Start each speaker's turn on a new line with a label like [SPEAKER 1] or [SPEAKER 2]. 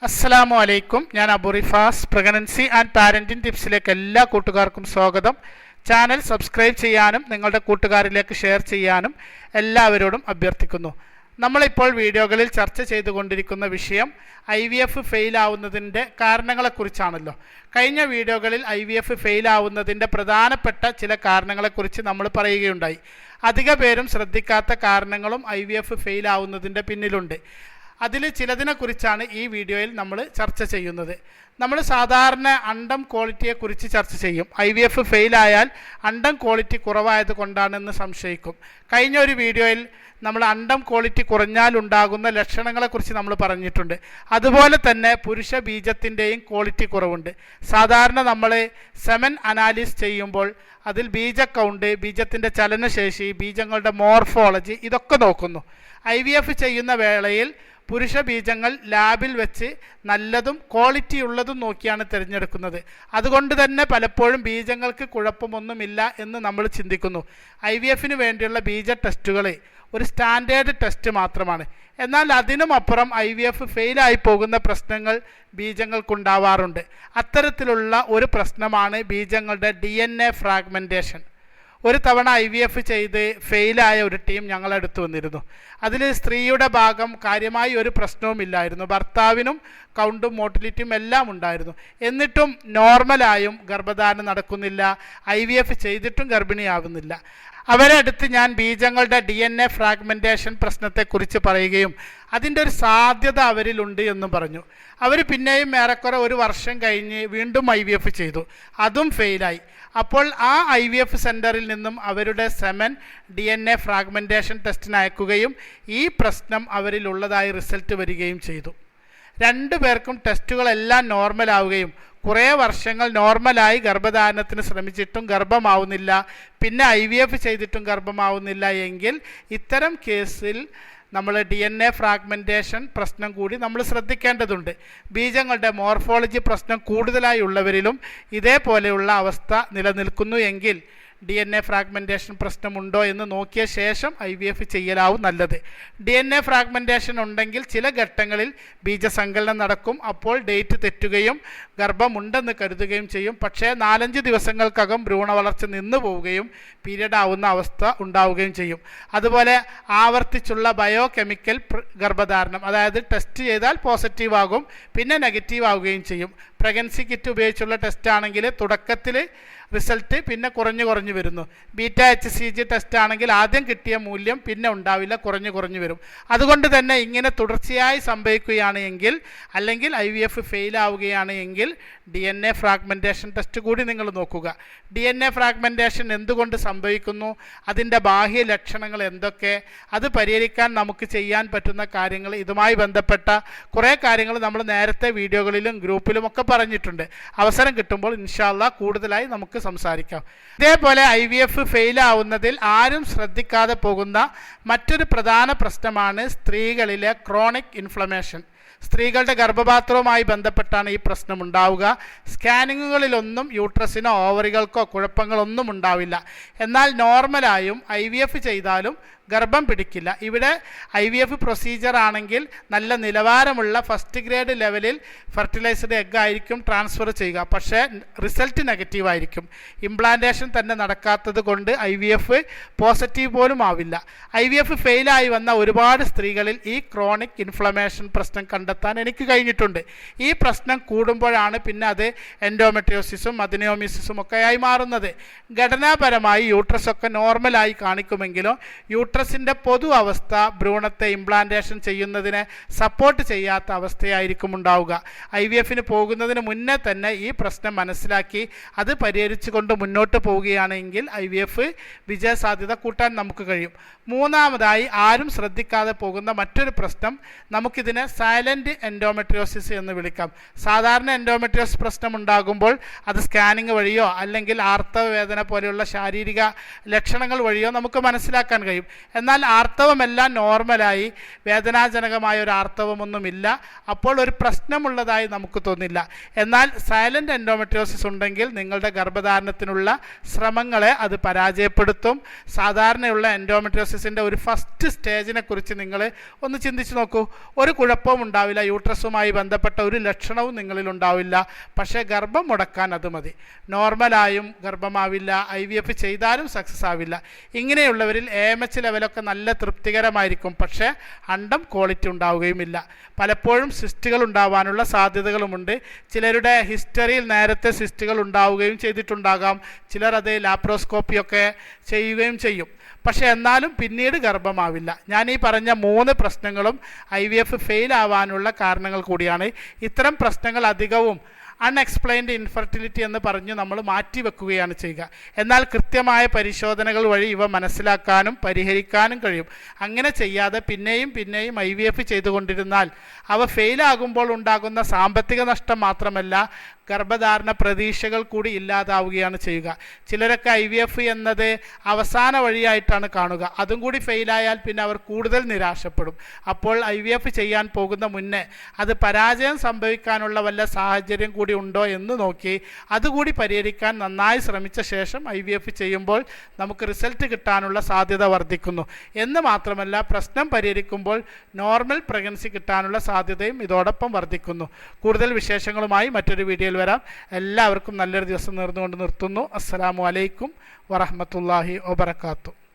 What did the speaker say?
[SPEAKER 1] അസ്സലാമു അലൈക്കും. ഞാൻ അബുറിഫാസ്. പ്രഗ്നൻസി ആൻഡ് പാരന്റിംഗ് ടിപ്സിലേക്ക് എല്ലാ കൂട്ടുകാർക്കും സ്വാഗതം. ചാനൽ സബ്സ്ക്രൈബ് ചെയ്യാനും നിങ്ങളുടെ കൂട്ടുകാരിലേക്ക് ഷെയർ ചെയ്യാനും എല്ലാവരോടും അഭ്യർത്ഥിക്കുന്നു. നമ്മളിപ്പോൾ വീഡിയോകളിൽ ചർച്ച ചെയ്തുകൊണ്ടിരിക്കുന്ന വിഷയം IVF ഫെയിലാവുന്നതിൻ്റെ കാരണങ്ങളെക്കുറിച്ചാണല്ലോ. കഴിഞ്ഞ വീഡിയോകളിൽ IVF ഫെയിലാവുന്നതിൻ്റെ പ്രധാനപ്പെട്ട ചില കാരണങ്ങളെക്കുറിച്ച് നമ്മൾ പറയുകയുണ്ടായി. അധിക പേരും ശ്രദ്ധിക്കാത്ത കാരണങ്ങളും IVF ഫെയിലാവുന്നതിൻ്റെ പിന്നിലുണ്ട്. അതിൽ ചിലതിനെക്കുറിച്ചാണ് ഈ വീഡിയോയിൽ നമ്മൾ ചർച്ച ചെയ്യുന്നത്. നമ്മൾ സാധാരണ അണ്ടം ക്വാളിറ്റിയെക്കുറിച്ച് ചർച്ച ചെയ്യും. IVF ഫെയിലായാൽ അണ്ടം ക്വാളിറ്റി കുറവായത് കൊണ്ടാണെന്ന് സംശയിക്കും. കഴിഞ്ഞ ഒരു വീഡിയോയിൽ നമ്മൾ അണ്ടം ക്വാളിറ്റി കുറഞ്ഞാൽ ഉണ്ടാകുന്ന ലക്ഷണങ്ങളെക്കുറിച്ച് നമ്മൾ പറഞ്ഞിട്ടുണ്ട്. അതുപോലെ തന്നെ പുരുഷ ബീജത്തിൻ്റെയും ക്വാളിറ്റി കുറവുണ്ട്. സാധാരണ നമ്മൾ സെമൻ അനാലിസിസ് ചെയ്യുമ്പോൾ അതിൽ ബീജ കൗണ്ട്, ബീജത്തിൻ്റെ ചലനശേഷി, ബീജങ്ങളുടെ മോർഫോളജി ഇതൊക്കെ നോക്കുന്നു. IVF ചെയ്യുന്ന വേളയിൽ പുരുഷ ബീജങ്ങൾ ലാബിൽ വെച്ച് നല്ലതും ക്വാളിറ്റി ഉള്ളതും നോക്കിയാണ് തിരഞ്ഞെടുക്കുന്നത്. അതുകൊണ്ട് തന്നെ പലപ്പോഴും ബീജങ്ങൾക്ക് കുഴപ്പമൊന്നുമില്ല എന്ന് നമ്മൾ ചിന്തിക്കുന്നു. IVFന് വേണ്ടിയുള്ള ബീജ ടെസ്റ്റുകൾ ഒരു സ്റ്റാൻഡേർഡ് ടെസ്റ്റ് മാത്രമാണ്. എന്നാൽ അതിനും അപ്പുറം IVF ഫെയിലായി പോകുന്ന പ്രശ്നങ്ങൾ ബീജങ്ങൾക്കുണ്ടാവാറുണ്ട്. അത്തരത്തിലുള്ള ഒരു പ്രശ്നമാണ് ബീജങ്ങളുടെ DNA ഫ്രാഗ്മെൻറ്റേഷൻ. ഒരു തവണ IVF ചെയ്ത് ഫെയിലായ ഒരു ടീം ഞങ്ങളടുത്ത് വന്നിരുന്നു. അതിൽ സ്ത്രീയുടെ ഭാഗം കാര്യമായി ഒരു പ്രശ്നവുമില്ലായിരുന്നു. ഭർത്താവിനും കൗണ്ടും മോട്ടിലിറ്റിയും എല്ലാം ഉണ്ടായിരുന്നു. എന്നിട്ടും നോർമലായും ഗർഭധാരണം നടക്കുന്നില്ല. IVF ചെയ്തിട്ടും ഗർഭിണിയാവുന്നില്ല. അവരെ അടുത്ത് ഞാൻ ബീജങ്ങളുടെ DNA ഫ്രാഗ്മെൻറ്റേഷൻ പ്രശ്നത്തെക്കുറിച്ച് പറയുകയും അതിൻ്റെ ഒരു സാധ്യത അവരിലുണ്ട് എന്നും പറഞ്ഞു. അവർ പിന്നെയും ഏറെക്കുറെ ഒരു വർഷം കഴിഞ്ഞ് വീണ്ടും IVF ചെയ്തു. അതും ഫെയിലായി. അപ്പോൾ ആ IVF സെൻറ്ററിൽ നിന്നും അവരുടെ സെമൻ DNA ഫ്രാഗ്മെൻറ്റേഷൻ ടെസ്റ്റിന് അയക്കുകയും ഈ പ്രശ്നം അവരിലുള്ളതായി റിസൾട്ട് വരികയും ചെയ്തു. രണ്ടു പേർക്കും ടെസ്റ്റുകളെല്ലാം നോർമലാവുകയും കുറേ വർഷങ്ങൾ നോർമലായി ഗർഭധാരണത്തിന് ശ്രമിച്ചിട്ടും ഗർഭമാവുന്നില്ല, പിന്നെ IVF ചെയ്തിട്ടും ഗർഭമാവുന്നില്ല എങ്കിൽ ഇത്തരം കേസിൽ നമ്മൾ DNA ഫ്രാഗ്മെൻറ്റേഷൻ പ്രശ്നം കൂടി നമ്മൾ ശ്രദ്ധിക്കേണ്ടതുണ്ട്. ബീജങ്ങളുടെ മോർഫോളജി പ്രശ്നം കൂടുതലായി ഉള്ളവരിലും ഇതേപോലെയുള്ള അവസ്ഥ നിലനിൽക്കുന്നു എങ്കിൽ DNA ഫ്രാഗ്മെൻറ്റേഷൻ പ്രശ്നമുണ്ടോ എന്ന് നോക്കിയ ശേഷം IVF ചെയ്യലാവും നല്ലത്. DNA ഫ്രാഗ്മെൻറ്റേഷൻ ഉണ്ടെങ്കിൽ ചില ഘട്ടങ്ങളിൽ ബീജസങ്കലനം നടക്കും. അപ്പോൾ ഡേറ്റ് തെറ്റുകയും ഗർഭമുണ്ടെന്ന് കരുതുകയും ചെയ്യും. പക്ഷേ 4-5 ദിവസങ്ങൾക്കകം ഭ്രൂണ വളർച്ച നിന്നു പോവുകയും പീരിയഡ് ആവുന്ന അവസ്ഥ ഉണ്ടാവുകയും ചെയ്യും. അതുപോലെ ആവർത്തിച്ചുള്ള ബയോകെമിക്കൽ ഗർഭധാരണം, അതായത് ടെസ്റ്റ് ചെയ്താൽ പോസിറ്റീവ് ആകും, പിന്നെ നെഗറ്റീവ് ആവുകയും ചെയ്യും. പ്രഗ്നൻസി കിറ്റ് ഉപയോഗിച്ചുള്ള ടെസ്റ്റ് ആണെങ്കിൽ തുടക്കത്തിൽ റിസൾട്ട് പിന്നെ കുറഞ്ഞു വരുന്നു. ബീറ്റ HCG ടെസ്റ്റ് ആണെങ്കിൽ ആദ്യം കിട്ടിയ മൂല്യം പിന്നെ ഉണ്ടാവില്ല, കുറഞ്ഞു വരും. അതുകൊണ്ട് തന്നെ ഇങ്ങനെ തുടർച്ചയായി സംഭവിക്കുകയാണ് എങ്കിൽ, അല്ലെങ്കിൽ IVF ഫെയിലാവുകയാണ് എങ്കിൽ DNA ഫ്രാഗ്മെൻറ്റേഷൻ ടെസ്റ്റ് കൂടി നിങ്ങൾ നോക്കുക. DNA ഫ്രാഗ്മെൻറ്റേഷൻ എന്തുകൊണ്ട് സംഭവിക്കുന്നു, അതിൻ്റെ ബാഹ്യ ലക്ഷണങ്ങൾ എന്തൊക്കെ, അത് പരിഹരിക്കാൻ നമുക്ക് ചെയ്യാൻ പറ്റുന്ന കാര്യങ്ങൾ, ഇതുമായി ബന്ധപ്പെട്ട കുറേ കാര്യങ്ങൾ നമ്മൾ നേരത്തെ വീഡിയോകളിലും ഗ്രൂപ്പിലും ഒക്കെ പറഞ്ഞിട്ടുണ്ട്. അവസരം കിട്ടുമ്പോൾ ഇൻഷാ അല്ലാഹ് കൂടുതലായി നമുക്ക് സംസാരിക്കാം. ഇതേപോലെ IVF ഫെയിലാവുന്നതിൽ ആരും ശ്രദ്ധിക്കാതെ പോകുന്ന മറ്റൊരു പ്രധാന പ്രശ്നമാണ് സ്ത്രീകളിലെ ക്രോണിക് ഇൻഫ്ലമേഷൻ. സ്ത്രീകളുടെ ഗർഭപാത്രവുമായി ബന്ധപ്പെട്ടാണ് ഈ പ്രശ്നം ഉണ്ടാവുക. സ്കാനിങ്ങുകളിലൊന്നും യൂട്രസിനോ ഓവറികൾക്കോ കുഴപ്പങ്ങളൊന്നും ഉണ്ടാവില്ല. എന്നാൽ നോർമലായും IVF ചെയ്താലും ഗർഭം പിടിക്കില്ല. ഇവിടെ IVF പ്രൊസീജിയർ ആണെങ്കിൽ നല്ല നിലവാരമുള്ള ഫസ്റ്റ് ഗ്രേഡ് ലെവലിൽ ഫെർട്ടിലൈസ്ഡ് എഗ് ആയിരിക്കും ട്രാൻസ്ഫർ ചെയ്യുക. പക്ഷേ റിസൾട്ട് നെഗറ്റീവ് ആയിരിക്കും. ഇംപ്ലാന്റേഷൻ തന്നെ നടക്കാത്തത് കൊണ്ട് IVF പോസിറ്റീവ് പോലും ആവില്ല. IVF ഫെയിലായി വന്ന ഒരുപാട് സ്ത്രീകളിൽ ഈ ക്രോണിക് ഇൻഫ്ലമേഷൻ പ്രശ്നം കണ്ടെത്താൻ എനിക്ക് കഴിഞ്ഞിട്ടുണ്ട്. ഈ പ്രശ്നം കൂടുമ്പോഴാണ് പിന്നെ അത് എൻഡോമെട്രിയോസിസും അഡിനോമിസിസും ഒക്കെ ആയി മാറുന്നത്. ഘടനാപരമായി യൂട്രസ് ഒക്കെ നോർമലായി കാണിക്കുമെങ്കിലും യൂട്രസിൻ്റെ പൊതു അവസ്ഥ ഭ്രൂണത്തെ ഇംപ്ലാന്റേഷൻ ചെയ്യുന്നതിനെ സപ്പോർട്ട് ചെയ്യാത്ത അവസ്ഥയായിരിക്കും ഉണ്ടാവുക. IVFന് പോകുന്നതിന് മുന്നേ തന്നെ ഈ പ്രശ്നം മനസ്സിലാക്കി അത് പരിഹരിച്ചുകൊണ്ട് മുന്നോട്ട് പോവുകയാണെങ്കിൽ IVF വിജയസാധ്യത കൂട്ടാൻ നമുക്ക് കഴിയും. മൂന്നാമതായി ആരും ശ്രദ്ധിക്കാതെ പോകുന്ന മറ്റൊരു പ്രശ്നം, നമുക്കിതിനെ സൈലൻറ്റ് എൻഡോമെട്രിയോസിസ് എന്ന് വിളിക്കാം. സാധാരണ എൻഡോമെട്രിയോസിസ് പ്രശ്നം ഉണ്ടാകുമ്പോൾ അത് സ്കാനിങ് വഴിയോ അല്ലെങ്കിൽ ആർത്തവ വേദന പോലെയുള്ള ശാരീരിക ലക്ഷണങ്ങൾ വഴിയോ നമുക്ക് മനസ്സിലാക്കാൻ കഴിയും. എന്നാൽ ആർത്തവമെല്ലാം നോർമലായി വേദനാജനകമായ ഒരു ആർത്തവമൊന്നുമില്ല, അപ്പോൾ ഒരു പ്രശ്നമുള്ളതായി നമുക്ക് തോന്നില്ല. എന്നാൽ സൈലൻ്റ് എൻഡോമെട്രിയോസിസ് ഉണ്ടെങ്കിൽ നിങ്ങളുടെ ഗർഭധാരണത്തിനുള്ള ശ്രമങ്ങളെ അത് പരാജയപ്പെടുത്തും. സാധാരണയുള്ള എൻഡോമെട്രിയോസിസിൻ്റെ ഒരു ഫസ്റ്റ് സ്റ്റേജിനെ കുറിച്ച് നിങ്ങൾ ഒന്ന് ചിന്തിച്ച് നോക്കൂ. ഒരു കുഴപ്പവും ഉണ്ടാവില്ല, യൂട്രസുമായി ബന്ധപ്പെട്ട ഒരു ലക്ഷണവും നിങ്ങളിൽ ഉണ്ടാവില്ല. പക്ഷേ ഗർഭം മുടക്കാൻ അത് മതി. നോർമലായും ഗർഭമാവില്ല, IVF ചെയ്താലും സക്സസ് ആവില്ല. ഇങ്ങനെയുള്ളവരിൽ AMH ലെവലൊക്കെ നല്ല തൃപ്തികരമായിരിക്കും, പക്ഷേ അണ്ടം ക്വാളിറ്റി ഉണ്ടാവുകയുമില്ല. പലപ്പോഴും സിസ്റ്റുകൾ ഉണ്ടാവാനുള്ള സാധ്യതകളുമുണ്ട്. ചിലരുടെ ഹിസ്റ്ററിയിൽ നേരത്തെ സിസ്റ്റുകൾ ഉണ്ടാവുകയും ചെയ്തിട്ടുണ്ടാകാം. ചിലർ അത് ലാപ്രോസ്കോപ്പിയൊക്കെ ചെയ്യുകയും ചെയ്യും. പക്ഷേ എന്നാലും പിന്നീട് ഗർഭമാവില്ല. ഞാൻ ഈ പറഞ്ഞ 3 പ്രശ്നങ്ങളും IVF ഫെയിൽ ആവാനുള്ള കാരണങ്ങൾ കൂടിയാണ്. ഇത്തരം പ്രശ്നങ്ങൾ അധികവും അൺഎക്സ്പ്ലെയിൻഡ് ഇൻഫെർട്ടിലിറ്റി എന്ന് പറഞ്ഞ് നമ്മൾ മാറ്റിവെക്കുകയാണ് ചെയ്യുക. എന്നാൽ കൃത്യമായ പരിശോധനകൾ വഴി ഇവ മനസ്സിലാക്കാനും പരിഹരിക്കാനും കഴിയും. അങ്ങനെ ചെയ്യാതെ പിന്നെയും IVF ചെയ്തുകൊണ്ടിരുന്നാൽ അവ ഫെയിലാകുമ്പോൾ ഉണ്ടാകുന്ന സാമ്പത്തിക നഷ്ടം മാത്രമല്ല, ഗർഭധാരണ പ്രതീക്ഷകൾ കൂടി ഇല്ലാതാവുകയാണ് ചെയ്യുക. ചിലരൊക്കെ IVF എന്നത് അവസാന വഴിയായിട്ടാണ് കാണുക. അതും കൂടി ഫെയിലായാൽ പിന്നെ അവർ കൂടുതൽ നിരാശപ്പെടും. അപ്പോൾ IVF ചെയ്യാൻ പോകുന്ന മുന്നേ അത് പരാജയം സംഭവിക്കാനുള്ള വല്ല സാഹചര്യം കൂടി ഉണ്ടോ എന്ന് നോക്കി അതുകൂടി പരിഹരിക്കാൻ നന്നായി ശ്രമിച്ച ശേഷം IVF ചെയ്യുമ്പോൾ നമുക്ക് റിസൾട്ട് കിട്ടാനുള്ള സാധ്യത വർദ്ധിക്കുന്നു. എന്ന് മാത്രമല്ല, പ്രശ്നം പരിഹരിക്കുമ്പോൾ നോർമൽ പ്രഗ്നൻസി കിട്ടാനുള്ള സാധ്യതയും ഇതോടൊപ്പം വർദ്ധിക്കുന്നു. കൂടുതൽ വിശേഷങ്ങളുമായി മറ്റൊരു വീഡിയോയിൽ വരാം. എല്ലാവർക്കും നല്ലൊരു ദിവസം നേർന്നുകൊണ്ട് നിർത്തുന്നു. അസ്സലാമു അലൈക്കും വറഹ്മത്തുള്ളാഹി വബറകാതുഹു.